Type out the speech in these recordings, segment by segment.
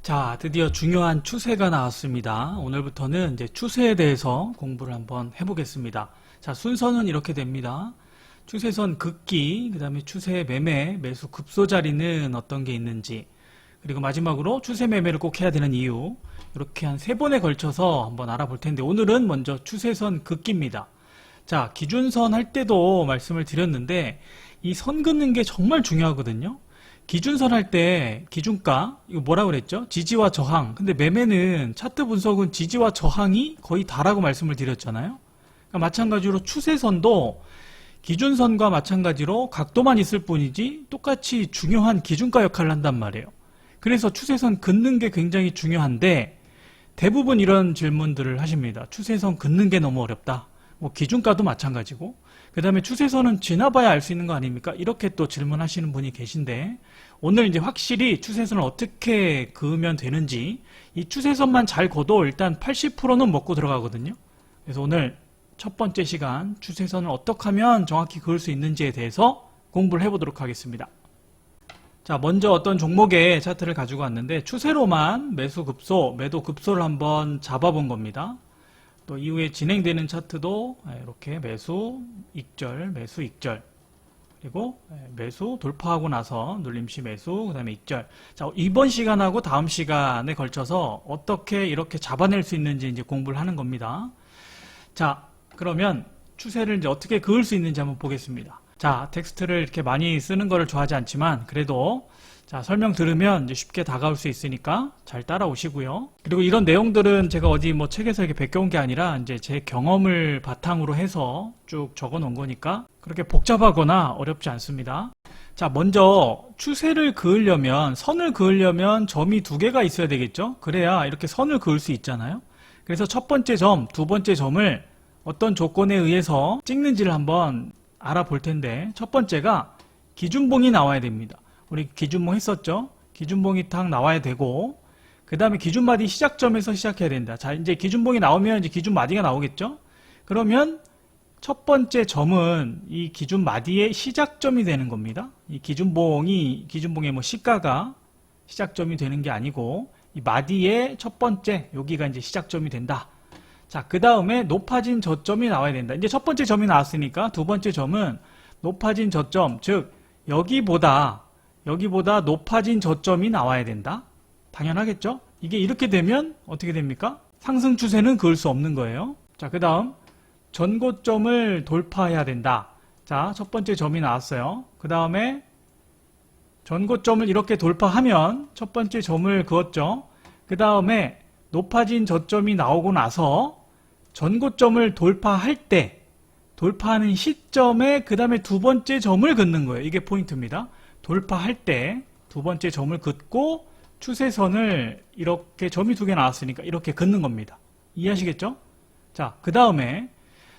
자, 드디어 중요한 추세가 나왔습니다. 오늘부터는 이제 추세에 대해서 공부를 한번 해보겠습니다. 자, 순서는 이렇게 됩니다. 추세선 긋기, 그 다음에 추세 매매, 매수 급소 자리는 어떤 게 있는지, 그리고 마지막으로 추세 매매를 꼭 해야 되는 이유, 이렇게 한 3번에 걸쳐서 한번 알아볼 텐데, 오늘은 먼저 추세선 긋기입니다. 자, 기준선 할 때도 말씀을 드렸는데, 이 선 긋는 게 정말 중요하거든요. 기준선 할 때 기준가 이거 뭐라 그랬죠? 지지와 저항. 근데 매매는 차트 분석은 지지와 저항이 거의 다라고 말씀을 드렸잖아요. 그러니까 마찬가지로 추세선도 기준선과 마찬가지로 각도만 있을 뿐이지 똑같이 중요한 기준가 역할을 한단 말이에요. 그래서 추세선 긋는 게 굉장히 중요한데 대부분 이런 질문들을 하십니다. 추세선 긋는 게 너무 어렵다. 뭐 기준가도 마찬가지고 그 다음에 추세선은 지나봐야 알 수 있는 거 아닙니까? 이렇게 또 질문하시는 분이 계신데 오늘 이제 확실히 추세선을 어떻게 그으면 되는지 이 추세선만 잘 걷도 일단 80%는 먹고 들어가거든요. 그래서 오늘 첫 번째 시간 추세선을 어떻게 하면 정확히 그을 수 있는지에 대해서 공부를 해보도록 하겠습니다. 자, 먼저 어떤 종목의 차트를 가지고 왔는데 추세로만 매수 급소, 매도 급소를 한번 잡아본 겁니다. 또 이후에 진행되는 차트도 이렇게 매수, 익절, 매수, 익절 그리고 매수 돌파하고 나서 눌림시 매수, 그 다음에 익절. 자, 이번 시간하고 다음 시간에 걸쳐서 어떻게 이렇게 잡아낼 수 있는지 이제 공부를 하는 겁니다. 자, 그러면 추세를 이제 어떻게 그을 수 있는지 한번 보겠습니다. 자, 텍스트를 이렇게 많이 쓰는 거를 좋아하지 않지만 그래도 자, 설명 들으면 이제 쉽게 다가올 수 있으니까 잘 따라오시고요. 그리고 이런 내용들은 제가 어디 뭐 책에서 이렇게 베껴온 게 아니라 이제 제 경험을 바탕으로 해서 쭉 적어 놓은 거니까 그렇게 복잡하거나 어렵지 않습니다. 자, 먼저 추세를 그으려면, 선을 그으려면 점이 2개가 있어야 되겠죠? 그래야 이렇게 선을 그을 수 있잖아요. 그래서 첫 번째 점, 두 번째 점을 어떤 조건에 의해서 찍는지를 한번 알아볼 텐데 첫 번째가 기준봉이 나와야 됩니다. 우리 기준봉 했었죠? 기준봉이 딱 나와야 되고 그 다음에 기준마디 시작점에서 시작해야 된다. 자, 이제 기준봉이 나오면 이제 기준마디가 나오겠죠? 그러면 첫 번째 점은 이 기준마디의 시작점이 되는 겁니다. 이 기준봉의 뭐 시가가 시작점이 되는 게 아니고 이 마디의 첫 번째 여기가 이제 시작점이 된다. 자, 그 다음에 높아진 저점이 나와야 된다. 이제 첫 번째 점이 나왔으니까 두 번째 점은 높아진 저점, 즉 여기보다 높아진 저점이 나와야 된다. 당연하겠죠? 이게 이렇게 되면 어떻게 됩니까? 상승 추세는 그을 수 없는 거예요. 자, 그 다음 전고점을 돌파해야 된다. 자, 첫 번째 점이 나왔어요. 그 다음에 전고점을 이렇게 돌파하면 첫 번째 점을 그었죠. 그 다음에 높아진 저점이 나오고 나서 전고점을 돌파할 때 돌파하는 시점에 그 다음에 두 번째 점을 긋는 거예요. 이게 포인트입니다. 돌파할 때 두 번째 점을 긋고 추세선을 이렇게 점이 2개 나왔으니까 이렇게 긋는 겁니다. 이해하시겠죠? 자, 그 다음에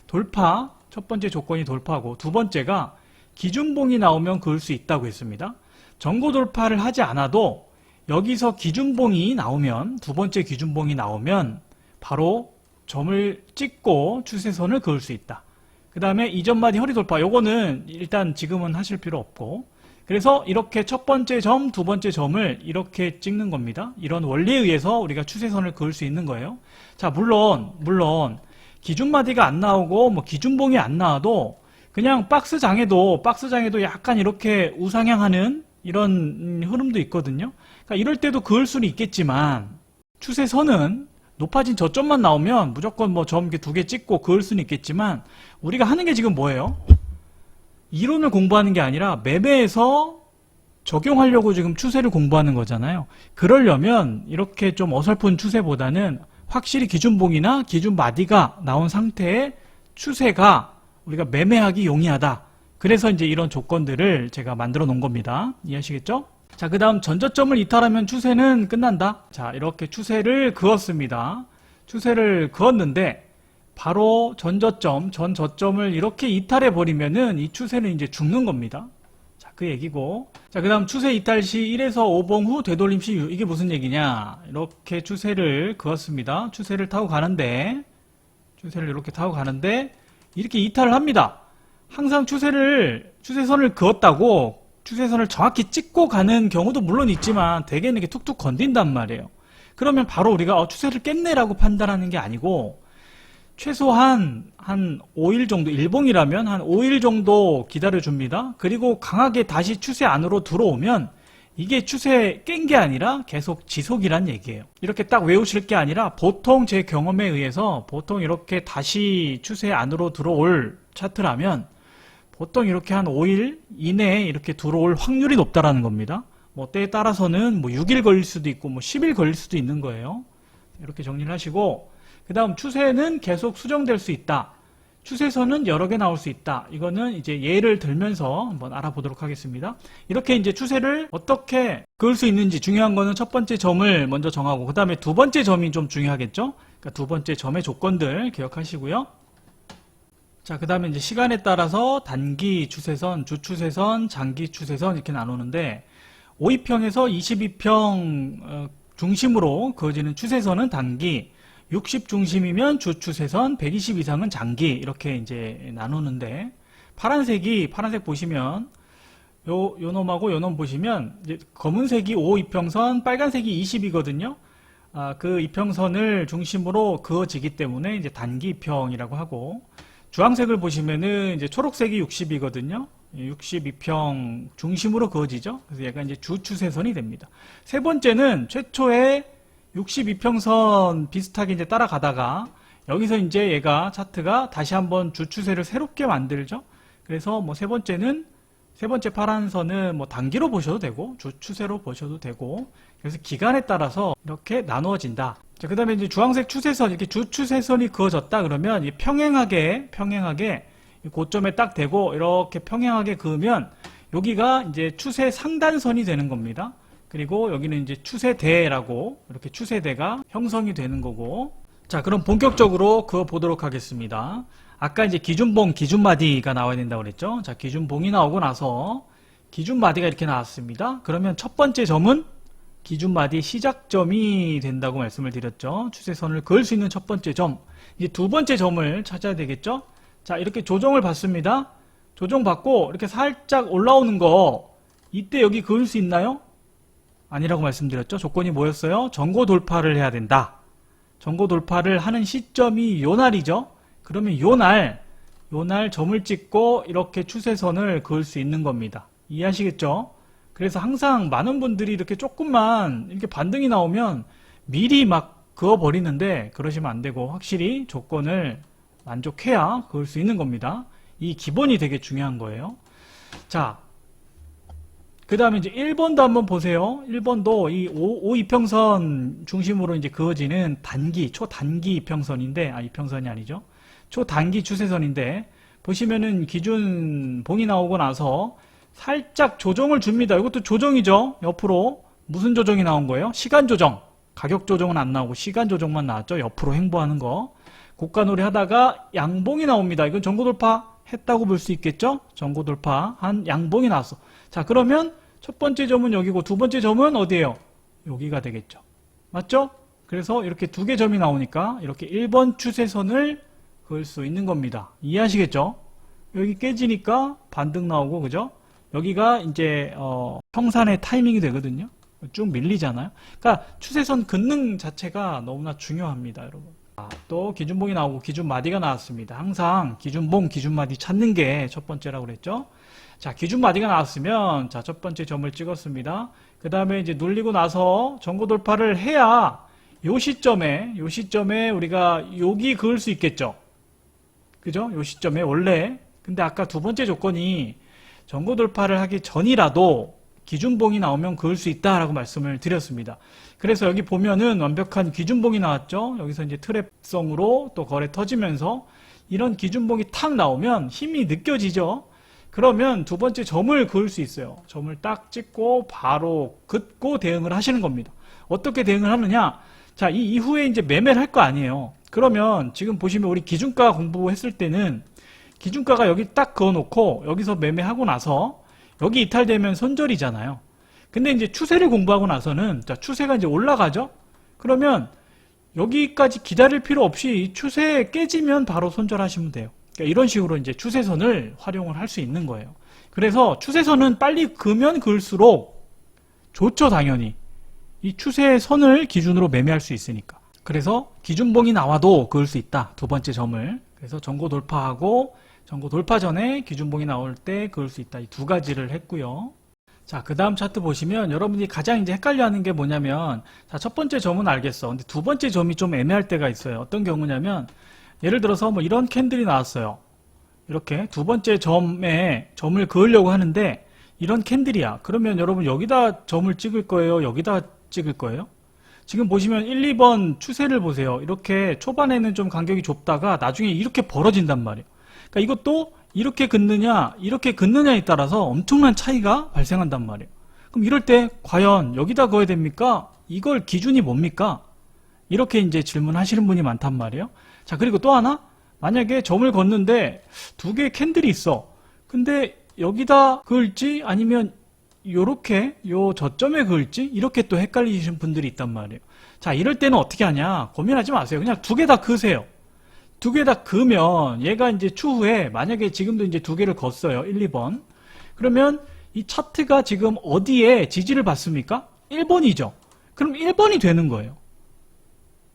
돌파, 첫 번째 조건이 돌파고 두 번째가 기준봉이 나오면 그을 수 있다고 했습니다. 전고 돌파를 하지 않아도 여기서 기준봉이 나오면 두 번째 기준봉이 나오면 바로 점을 찍고 추세선을 그을 수 있다. 그 다음에 이전마디 허리 돌파 요거는 일단 지금은 하실 필요 없고 그래서 이렇게 첫 번째 점, 두 번째 점을 이렇게 찍는 겁니다. 이런 원리에 의해서 우리가 추세선을 그을 수 있는 거예요. 자, 물론 기준마디가 안 나오고 뭐 기준봉이 안 나와도 그냥 박스장에도 약간 이렇게 우상향하는 이런 흐름도 있거든요. 그러니까 이럴 때도 그을 수는 있겠지만 추세선은 높아진 저점만 나오면 무조건 뭐 점 2개 찍고 그을 수는 있겠지만 우리가 하는 게 지금 뭐예요? 이론을 공부하는 게 아니라 매매에서 적용하려고 지금 추세를 공부하는 거잖아요. 그러려면 이렇게 좀 어설픈 추세보다는 확실히 기준봉이나 기준마디가 나온 상태의 추세가 우리가 매매하기 용이하다. 그래서 이제 이런 조건들을 제가 만들어 놓은 겁니다. 이해하시겠죠? 자, 그 다음 전저점을 이탈하면 추세는 끝난다. 자, 이렇게 추세를 그었습니다. 추세를 그었는데 바로 전 저점을 이렇게 이탈해 버리면은 이 추세는 이제 죽는 겁니다. 자, 그 얘기고. 자, 그 다음 추세 이탈 시 1에서 5봉 후 되돌림 시 이게 무슨 얘기냐? 이렇게 추세를 그었습니다. 추세를 이렇게 타고 가는데 이렇게 이탈을 합니다. 항상 추세선을 그었다고 추세선을 정확히 찍고 가는 경우도 물론 있지만 대개는 이렇게 툭툭 건든단 말이에요. 그러면 바로 우리가 추세를 깼네라고 판단하는 게 아니고 최소한 한 5일 정도, 일봉이라면 한 5일 정도 기다려줍니다. 그리고 강하게 다시 추세 안으로 들어오면 이게 추세 깬 게 아니라 계속 지속이란 얘기예요. 이렇게 딱 외우실 게 아니라 보통 제 경험에 의해서 보통 이렇게 다시 추세 안으로 들어올 차트라면 보통 이렇게 한 5일 이내에 이렇게 들어올 확률이 높다라는 겁니다. 뭐 때에 따라서는 뭐 6일 걸릴 수도 있고 뭐 10일 걸릴 수도 있는 거예요. 이렇게 정리를 하시고 그 다음 추세는 계속 수정될 수 있다. 추세선은 여러 개 나올 수 있다. 이거는 이제 예를 들면서 한번 알아보도록 하겠습니다. 이렇게 이제 추세를 어떻게 그을 수 있는지 중요한 거는 첫 번째 점을 먼저 정하고 그 다음에 두 번째 점이 좀 중요하겠죠. 그러니까 두 번째 점의 조건들 기억하시고요. 자, 그 다음에 이제 시간에 따라서 단기 추세선, 주추세선, 장기 추세선 이렇게 나누는데 52평에서 22평 중심으로 그어지는 추세선은 단기, 60 중심이면 주추세선, 120 이상은 장기 이렇게 이제 나누는데 파란색 보시면 요 놈하고 요 놈 보시면 이제 검은색이 5 이평선, 빨간색이 20이거든요. 그 이평선을 중심으로 그어지기 때문에 이제 단기 이평이라고 하고 주황색을 보시면은 이제 초록색이 60이거든요. 62평 중심으로 그어지죠. 그래서 얘가 이제 주추세선이 됩니다. 세 번째는 최초에 62평선 비슷하게 이제 따라가다가 여기서 이제 얘가 차트가 다시 한번 주추세를 새롭게 만들죠. 그래서 뭐 세 번째 파란 선은 뭐 단기로 보셔도 되고 주추세로 보셔도 되고 그래서 기간에 따라서 이렇게 나누어진다. 자, 그 다음에 이제 주황색 추세선 이렇게 주추세선이 그어졌다 그러면 이 평행하게 고점에 딱 대고 이렇게 평행하게 그으면 여기가 이제 추세 상단선이 되는 겁니다. 그리고 여기는 이제 추세대라고 이렇게 추세대가 형성이 되는 거고 자, 그럼 본격적으로 그어 보도록 하겠습니다. 아까 이제 기준봉, 기준마디가 나와야 된다고 그랬죠. 자, 기준봉이 나오고 나서 기준마디가 이렇게 나왔습니다. 그러면 첫 번째 점은 기준마디 시작점이 된다고 말씀을 드렸죠. 추세선을 그을 수 있는 첫 번째 점. 이제 두 번째 점을 찾아야 되겠죠. 자, 이렇게 조정을 받습니다. 조정받고 이렇게 살짝 올라오는 거 이때 여기 그을 수 있나요? 아니라고 말씀드렸죠. 조건이 뭐였어요? 전고 돌파를 해야 된다. 전고 돌파를 하는 시점이 요 날이죠. 그러면 요 날 점을 찍고 이렇게 추세선을 그을 수 있는 겁니다. 이해하시겠죠? 그래서 항상 많은 분들이 이렇게 조금만 이렇게 반등이 나오면 미리 막 그어버리는데 그러시면 안 되고 확실히 조건을 만족해야 그을 수 있는 겁니다. 이 기본이 되게 중요한 거예요. 자, 그 다음에 이제 1번도 한번 보세요. 1번도 이 5 이평선 중심으로 이제 그어지는 초단기 이평선인데, 이평선이 아니죠. 초단기 추세선인데, 보시면은 기준봉이 나오고 나서 살짝 조정을 줍니다. 이것도 조정이죠. 옆으로. 무슨 조정이 나온 거예요? 시간 조정. 가격 조정은 안 나오고 시간 조정만 나왔죠. 옆으로 횡보하는 거. 고가놀이 하다가 양봉이 나옵니다. 이건 전고 돌파 했다고 볼 수 있겠죠? 전고 돌파한 양봉이 나왔어. 자, 그러면 첫 번째 점은 여기고 두 번째 점은 어디예요? 여기가 되겠죠. 맞죠? 그래서 이렇게 두 개 점이 나오니까 이렇게 1번 추세선을 그을 수 있는 겁니다. 이해하시겠죠? 여기 깨지니까 반등 나오고, 그죠? 여기가 이제 평산의 타이밍이 되거든요. 쭉 밀리잖아요. 그러니까 추세선 긋는 자체가 너무나 중요합니다, 여러분. 또 기준봉이 나오고 기준마디가 나왔습니다. 항상 기준봉, 기준마디 찾는 게 첫 번째라고 그랬죠. 자, 기준마디가 나왔으면 자, 첫 번째 점을 찍었습니다. 그 다음에 이제 눌리고 나서 전고 돌파를 해야 요 시점에 우리가 여기 그을 수 있겠죠. 그죠? 요 시점에 원래. 근데 아까 두 번째 조건이 전고 돌파를 하기 전이라도 기준봉이 나오면 그을 수 있다라고 말씀을 드렸습니다. 그래서 여기 보면은 완벽한 기준봉이 나왔죠. 여기서 이제 트랩성으로 또 거래 터지면서 이런 기준봉이 탁 나오면 힘이 느껴지죠. 그러면 두 번째 점을 그을 수 있어요. 점을 딱 찍고 바로 긋고 대응을 하시는 겁니다. 어떻게 대응을 하느냐? 자, 이 이후에 이제 매매를 할 거 아니에요. 그러면 지금 보시면 우리 기준가 공부했을 때는 기준가가 여기 딱 그어놓고 여기서 매매하고 나서 여기 이탈되면 손절이잖아요. 근데 이제 추세를 공부하고 나서는 자, 추세가 이제 올라가죠? 그러면 여기까지 기다릴 필요 없이 추세 깨지면 바로 손절하시면 돼요. 그러니까 이런 식으로 이제 추세선을 활용을 할 수 있는 거예요. 그래서 추세선은 빨리 그으면 그을수록 좋죠, 당연히. 이 추세선을 기준으로 매매할 수 있으니까. 그래서 기준봉이 나와도 그을 수 있다. 두 번째 점을. 그래서 전고 돌파하고 전고 돌파 전에 기준봉이 나올 때 그을 수 있다. 이 두 가지를 했고요. 자, 그 다음 차트 보시면 여러분이 가장 이제 헷갈려 하는 게 뭐냐면, 자, 첫 번째 점은 알겠어. 근데 두 번째 점이 좀 애매할 때가 있어요. 어떤 경우냐면, 예를 들어서 뭐 이런 캔들이 나왔어요. 이렇게 두 번째 점에 점을 그으려고 하는데, 이런 캔들이야. 그러면 여러분 여기다 점을 찍을 거예요? 여기다 찍을 거예요? 지금 보시면 1, 2번 추세를 보세요. 이렇게 초반에는 좀 간격이 좁다가 나중에 이렇게 벌어진단 말이에요. 그러니까 이것도 이렇게 긋느냐 이렇게 긋느냐에 따라서 엄청난 차이가 발생한단 말이에요. 그럼 이럴 때 과연 여기다 그어야 됩니까? 이걸 기준이 뭡니까? 이렇게 이제 질문하시는 분이 많단 말이에요. 자, 그리고 또 하나, 만약에 점을 걷는데 두 개의 캔들이 있어. 근데 여기다 그을지 아니면 요렇게 요 저점에 그을지 이렇게 또 헷갈리시는 분들이 있단 말이에요. 자, 이럴 때는 어떻게 하냐? 고민하지 마세요. 그냥 두 개 다 그으세요. 두 개 다 그으면 얘가 이제 추후에 만약에 지금도 이제 두 개를 걷어요. 1, 2번. 그러면 이 차트가 지금 어디에 지지를 받습니까? 1번이죠. 그럼 1번이 되는 거예요.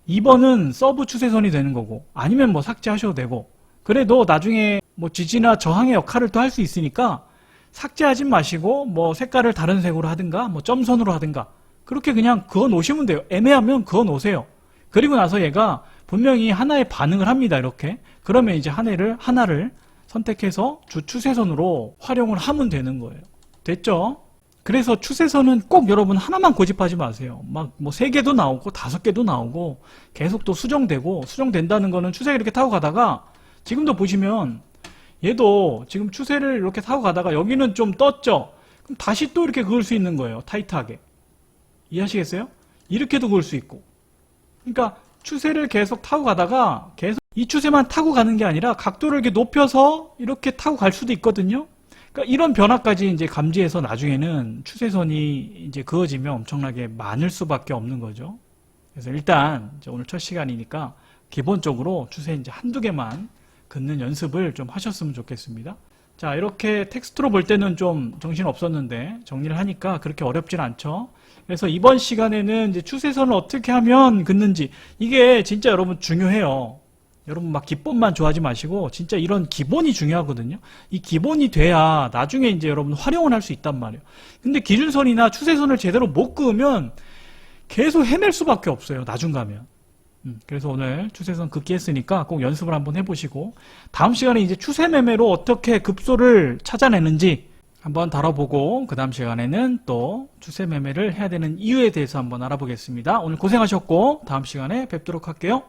2번은 서브 추세선이 되는 거고, 아니면 뭐 삭제하셔도 되고, 그래도 나중에 뭐 지지나 저항의 역할을 또 할 수 있으니까 삭제하지 마시고 뭐 색깔을 다른 색으로 하든가 뭐 점선으로 하든가 그렇게 그냥 그어 놓으시면 돼요. 애매하면 그어 놓으세요. 그리고 나서 얘가 분명히 하나의 반응을 합니다. 이렇게. 그러면 이제 하나를 선택해서 주 추세선으로 활용을 하면 되는 거예요. 됐죠? 그래서 추세선은 꼭 여러분 하나만 고집하지 마세요. 막 뭐 3개도 나오고 5개도 나오고 계속 또 수정된다는 거는 추세가 이렇게 타고 가다가 지금도 보시면 얘도 지금 추세를 이렇게 타고 가다가 여기는 좀 떴죠? 그럼 다시 또 이렇게 그을 수 있는 거예요. 타이트하게. 이해하시겠어요? 이렇게도 그을 수 있고. 그러니까 추세를 계속 타고 가다가 계속 이 추세만 타고 가는 게 아니라 각도를 이렇게 높여서 이렇게 타고 갈 수도 있거든요. 그러니까 이런 변화까지 이제 감지해서 나중에는 추세선이 이제 그어지면 엄청나게 많을 수밖에 없는 거죠. 그래서 일단 이제 오늘 첫 시간이니까 기본적으로 추세 이제 한두 개만 긋는 연습을 좀 하셨으면 좋겠습니다. 자, 이렇게 텍스트로 볼 때는 좀 정신 없었는데 정리를 하니까 그렇게 어렵진 않죠. 그래서 이번 시간에는 이제 추세선을 어떻게 하면 긋는지, 이게 진짜 여러분 중요해요. 여러분 막 기법만 좋아하지 마시고 진짜 이런 기본이 중요하거든요. 이 기본이 돼야 나중에 이제 여러분 활용을 할 수 있단 말이에요. 근데 기준선이나 추세선을 제대로 못 그으면 계속 헤맬 수밖에 없어요. 나중 가면. 그래서 오늘 추세선 긋기 했으니까 꼭 연습을 한번 해보시고, 다음 시간에 이제 추세 매매로 어떻게 급소를 찾아내는지 한번 다뤄보고, 그 다음 시간에는 또 추세 매매를 해야 되는 이유에 대해서 한번 알아보겠습니다. 오늘 고생하셨고 다음 시간에 뵙도록 할게요.